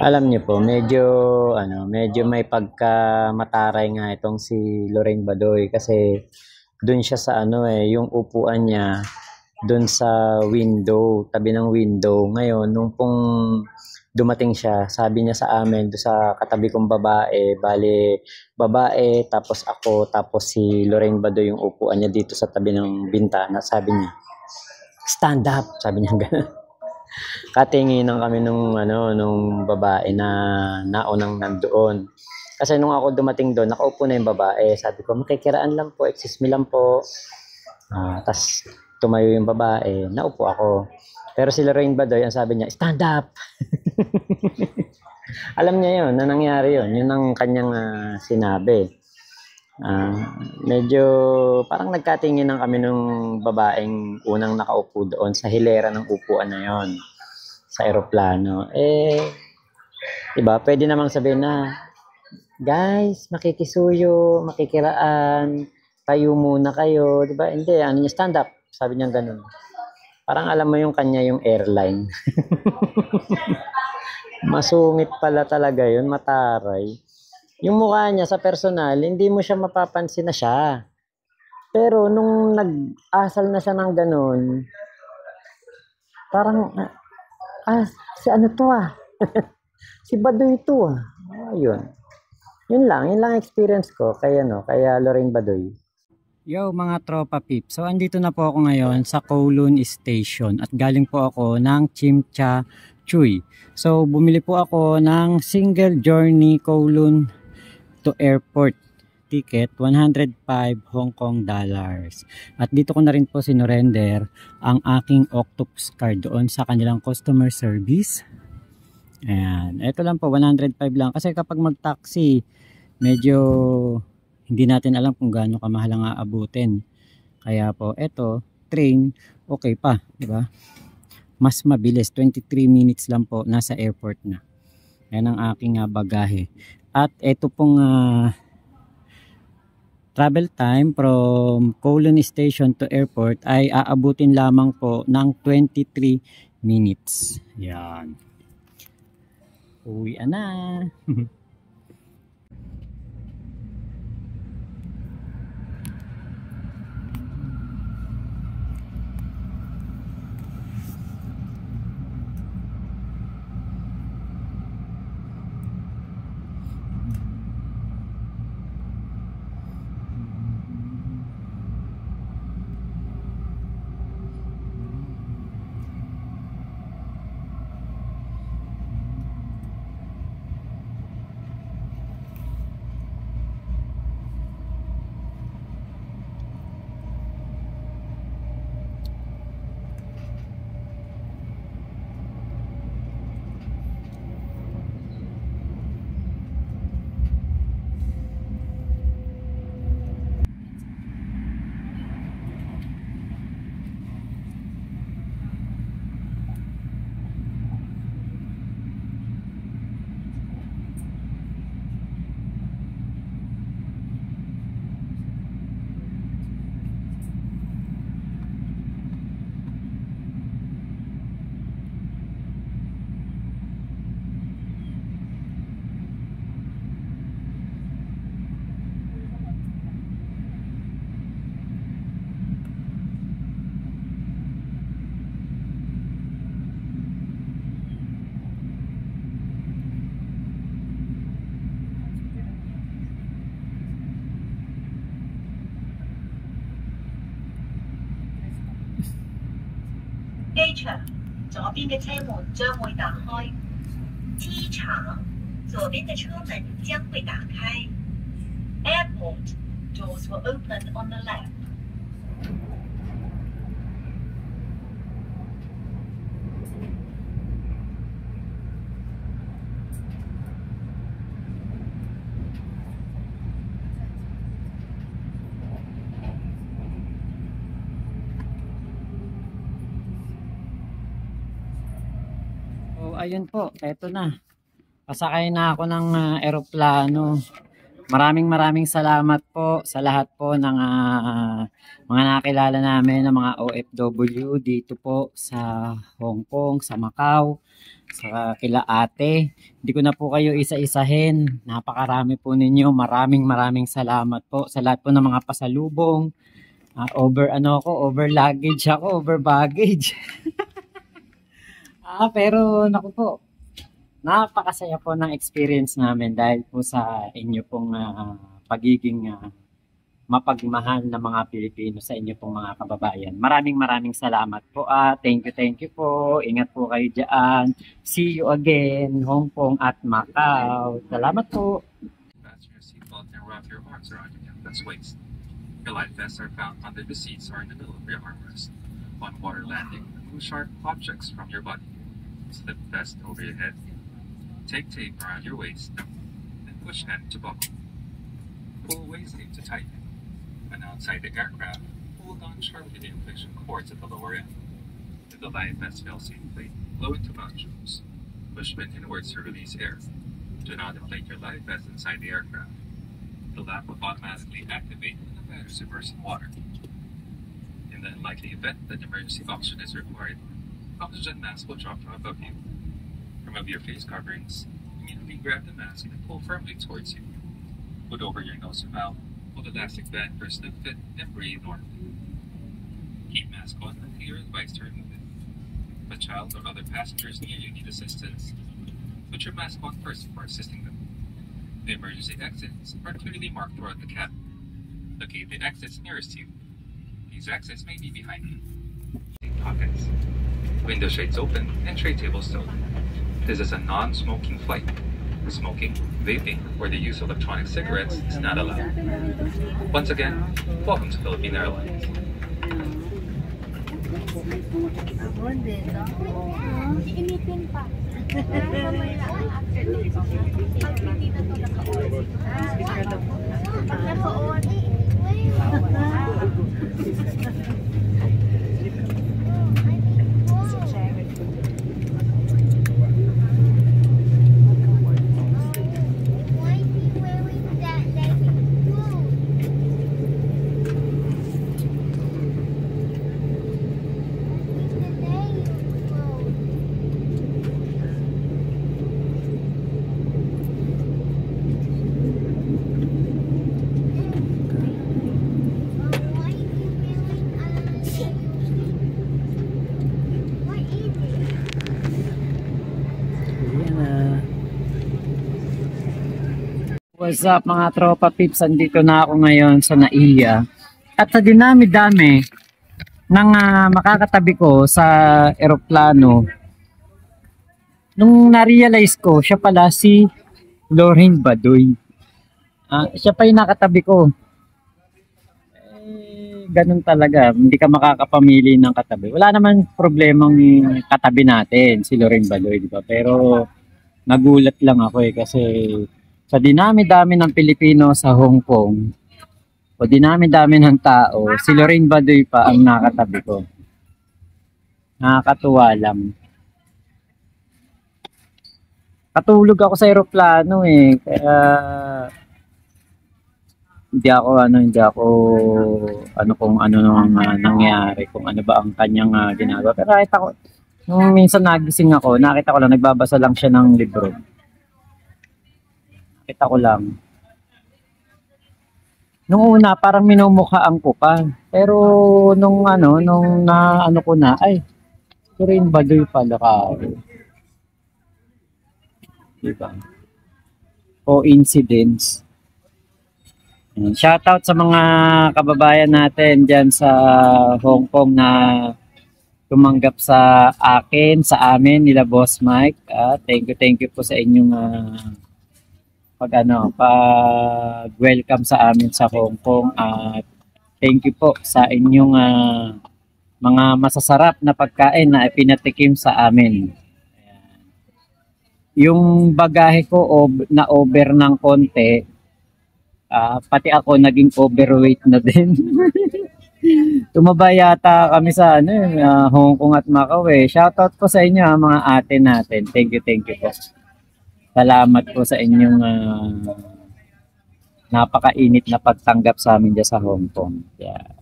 Alam niyo po, medyo may pagkamataray nga itong si Lorraine Badoy kasi dun siya sa yung upuan niya dun sa window, tabi ng window. Ngayon, nung pong dumating siya, sabi niya sa amin, doon sa katabi kong babae, bale, babae, tapos ako, tapos si Lorraine Badoy yung upuan niya dito sa tabi ng bintana. Sabi niya, stand up, sabi niya gano'n. Katinginan kami nung babae na naunang nandoon. Kasi nung ako dumating doon, nakaupo na yung babae. Sabi ko, makikiraan lang po, excuse me lang po. Tas tumayo yung babae, naupo ako. Pero si Lorraine Badoy, ang sabi niya, stand up! Alam niya yun, na nangyari yun. Yun ang kanyang sinabi. Medyo parang nagkatinginan kami nung babaeng unang nakaupo doon sa hilera ng upuan na yon sa eroplano. Diba, pwede namang sabihin na, guys, makikisuyo, makikiraan, tayo muna kayo, diba? Hindi, ano niya, stand up. Sabi niya ganun. Parang alam mo yung kanya yung airline. Masungit pala talaga yun, mataray. Yung mukha niya sa personal, hindi mo siya mapapansin na siya. Pero nung nag-asal na siya ng ganun, parang, si ano to si Badoy to Ayun. Yun lang experience ko kaya Lorraine Badoy. Yo mga tropa pip. So andito na po ako ngayon sa Kowloon Station at galing po ako ng Chimcha Chuy. So bumili po ako ng single journey Kowloon to airport ticket, 105 Hong Kong dollars. At dito ko na rin po sinurrender ang aking Octopus card doon sa kanilang customer service. Ayan, ito lang po, 105 lang kasi kapag mag-taxi medyo hindi natin alam kung gaano kamahal ang aabutin. Kaya po, ito, train, okay pa, di ba? Mas mabilis, 23 minutes lang po, nasa airport na. Yan ang aking bagahe. At ito pong travel time from Kowloon Station to airport ay aabutin lamang po ng 23 minutes. Yan. Uwi na. Airport doors will open on the left. So ayun po, eto na. Pasakay na ako ng eroplano. Maraming salamat po sa lahat po ng mga nakilala namin ng mga OFW dito po sa Hong Kong, sa Macau, sa kila ate. Hindi ko na po kayo isa-isahin. Napakarami po ninyo. Maraming salamat po sa lahat po ng mga pasalubong. Over luggage ako, over baggage. Pero naku po, napakasaya po ng experience namin dahil po sa inyo pong pagiging mapagmahal na mga Pilipino sa inyo pong mga kababayan. Maraming salamat po. Thank you po. Ingat po kayo dyan. See you again, Hong Kong at Macau. Salamat po. Fasten your seatbelt and wrap your arms around your canvas waist. Your life vests are found under the seats or in the middle of your armrest. On water landing, remove sharp objects from your body. Slip vest over your head. Take tape around your waist and push end to buckle. Pull waist tape to tighten. When outside the aircraft, hold on sharply the inflation cords at the lower end. If the life vest fails to inflate, blow into nostrils. Push pin inwards to release air. Do not inflate your life vest inside the aircraft. The lamp will automatically activate when the battery is immersed in water. In the unlikely event that emergency oxygen is required, oxygen mask will drop from above you. Remove your face coverings. Immediately grab the mask and pull firmly towards you. Put over your nose and mouth. Hold the elastic band for a snug fit and breathe normally. Keep mask on until you're advised to remove it. If a child or other passengers near you need assistance, put your mask on first before assisting them. The emergency exits are clearly marked throughout the cabin. Locate the exits nearest you. These exits may be behind you. Pockets. Window shades open and tray tables stowed. This is a non-smoking flight. Smoking, vaping, or the use of electronic cigarettes is not allowed. Once again, welcome to Philippine Airlines. Initin pa. What's up mga tropa pips? Andito na ako ngayon sa NAIA. At sa dinami-dami ng makakatabi ko sa eroplano, nung na-realize ko, siya pala si Lorraine Badoy. Siya pa yung nakatabi ko. Ganun talaga, hindi ka makakapamili ng katabi. Wala naman problemang katabi natin, si Lorraine Badoy, di ba? Pero nagulat lang ako kasi sa dinami-dami ng Pilipino sa Hong Kong, o dinami-dami ng tao, si Lorraine Badoy pa ang nakatabi ko. Nakakatuwa lang. Katulog ako sa eroplano kaya hindi ako kung ano nang nangyari, kung ano ba ang kanyang ginagawa. Pero kahit ako, nung minsan nagising ako, nakita ko lang, nagbabasa lang siya ng libro. Kita ko lang. Nung una, parang minumukhaan ko pa. Pero nung naano ko na, ay, Lorraine Badoy pala ka. Diba? Coincidence. Shoutout sa mga kababayan natin dyan sa Hong Kong na tumanggap sa akin, sa amin, nila Boss Mike. Thank you po sa inyong pag-welcome sa amin sa Hong Kong at thank you po sa inyong mga masasarap na pagkain na pinatikim sa amin. Ayan. Yung bagahe ko na over ng konti, pati ako naging overweight na din. Tumaba yata kami sa Hong Kong at Macau. Shoutout po sa inyo mga ate natin. Thank you po. Salamat po sa inyong napakainit na pagtanggap sa amin dyan sa Hong Kong. Yeah.